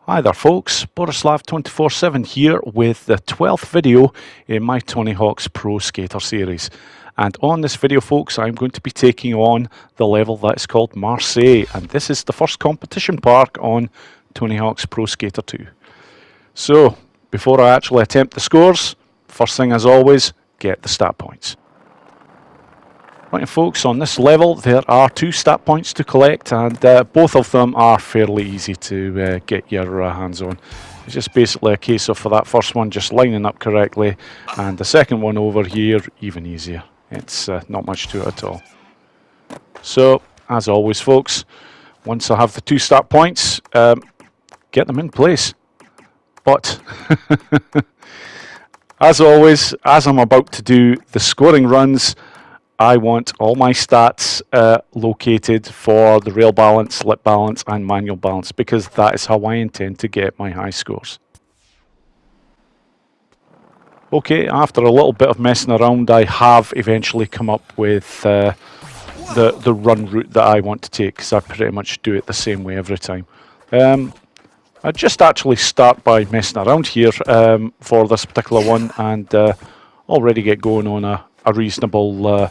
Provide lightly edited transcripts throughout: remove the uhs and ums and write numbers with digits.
Hi there folks, Borislav247 here with the 12th video in my Tony Hawk's Pro Skater series. And on this video folks, I'm going to be taking on the level that is called Marseille, and this is the first competition park on Tony Hawk's Pro Skater 2. So, before I actually attempt the scores, first thing as always, get the stat points. Right folks, on this level there are 2 stat points to collect, and both of them are fairly easy to get your hands on. It's just basically a case of, for that first one, just lining up correctly, and the second one over here, even easier. It's not much to it at all. So, as always folks, once I have the 2 stat points, get them in place. But, as always, as I'm about to do the scoring runs, I want all my stats located for the rail balance, lip balance and manual balance, because that is how I intend to get my high scores. Okay, after a little bit of messing around, I have eventually come up with the run route that I want to take, because I pretty much do it the same way every time. I just actually start by messing around here for this particular one, and already get going on a reasonable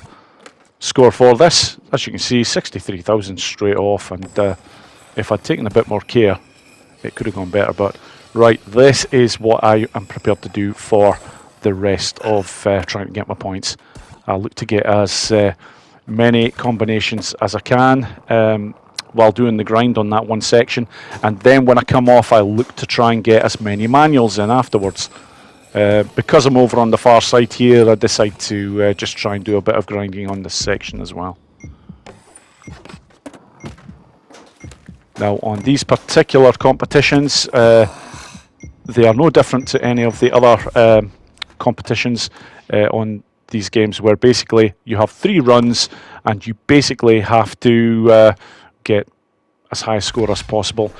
score for this. As you can see, 63,000 straight off, and if I'd taken a bit more care it could have gone better, but right, this is what I am prepared to do for the rest of trying to get my points. I'll look to get as many combinations as I can while doing the grind on that one section, and then when I come off I look to try and get as many manuals in afterwards. Because I'm over on the far side here, I decide to just try and do a bit of grinding on this section as well. Now on these particular competitions, they are no different to any of the other competitions on these games, where basically you have 3 runs and you basically have to get as high a score as possible.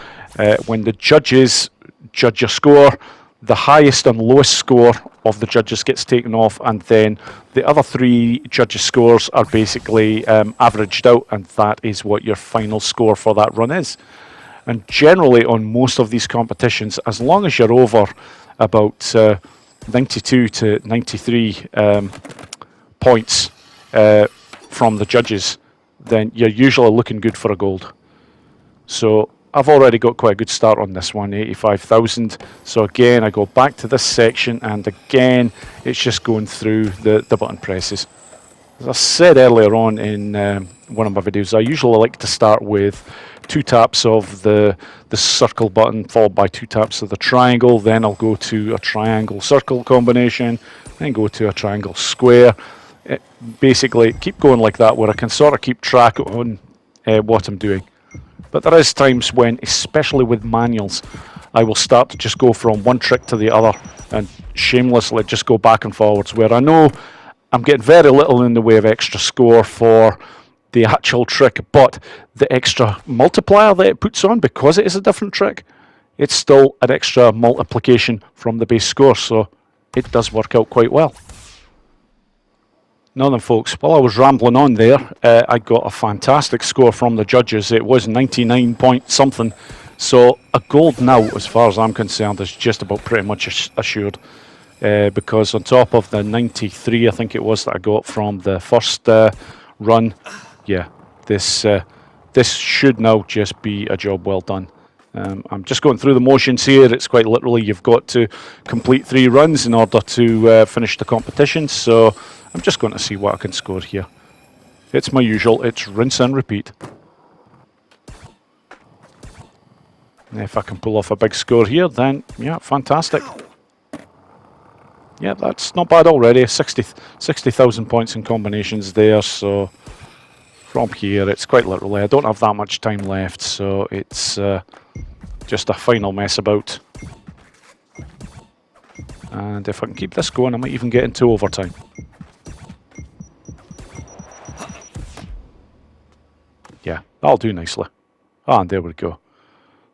When the judges judge your score, the highest and lowest score of the judges gets taken off, and then the other 3 judges' scores are basically averaged out, and that is what your final score for that run is. And generally on most of these competitions, as long as you're over about 92 to 93 points from the judges, then you're usually looking good for a gold. So I've already got quite a good start on this one, 85,000. So again, I go back to this section, and again, it's just going through the button presses. As I said earlier on in one of my videos, I usually like to start with 2 taps of the circle button, followed by 2 taps of the triangle. Then I'll go to a triangle circle combination, then go to a triangle square. Basically, keep going like that, where I can sort of keep track on what I'm doing. But there is times when, especially with manuals, I will start to just go from one trick to the other and shamelessly just go back and forwards, where I know I'm getting very little in the way of extra score for the actual trick, but the extra multiplier that it puts on, because it is a different trick, it's still an extra multiplication from the base score, so it does work out quite well. Now then folks, while I was rambling on there, I got a fantastic score from the judges. It was 99 point something, so a gold now, as far as I'm concerned, is just about pretty much assured, because on top of the 93 I think it was that I got from the first run, yeah, this should now just be a job well done. I'm just going through the motions here. It's quite literally you've got to complete 3 runs in order to finish the competition, so I'm just going to see what I can score here. It's my usual, it's rinse and repeat. And if I can pull off a big score here, then yeah, fantastic. Yeah, that's not bad already. 60,000 points in combinations there, so from here it's quite literally, I don't have that much time left, so it's just a final mess about. And if I can keep this going, I might even get into overtime. Yeah, that'll do nicely. Ah, and there we go.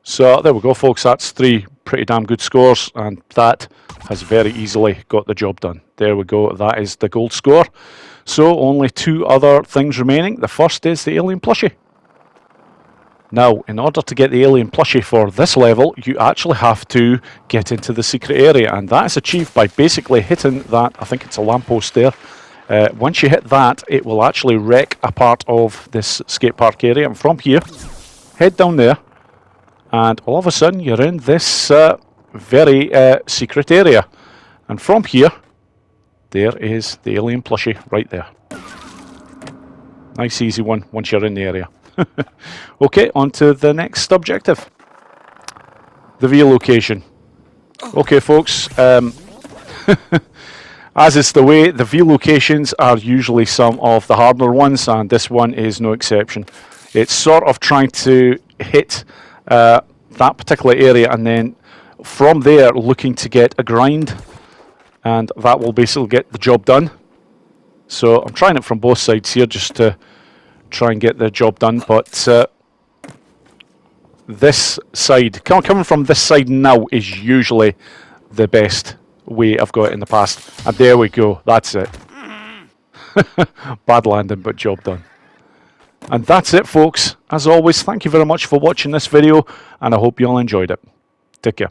So there we go folks, that's 3 pretty damn good scores, and that has very easily got the job done. There we go, that is the gold score. So only 2 other things remaining. The first is the alien plushie. Now, in order to get the alien plushie for this level, you actually have to get into the secret area, and that is achieved by basically hitting that, I think it's a lamppost there. Once you hit that, it will actually wreck a part of this skate park area, and from here, head down there, and all of a sudden you're in this very secret area. And from here, there is the alien plushie right there. Nice easy one once you're in the area. Okay, on to the next objective. The V location. Okay folks, as is the way, the V locations are usually some of the harder ones, and this one is no exception. It's sort of trying to hit that particular area, and then from there looking to get a grind, and that will basically get the job done. So I'm trying it from both sides here just to try and get the job done, but this side, coming from this side now, is usually the best way I've got it in the past. And there we go, that's it. Bad landing, but job done. And that's it folks. As always, thank you very much for watching this video, and I hope you all enjoyed it. Take care.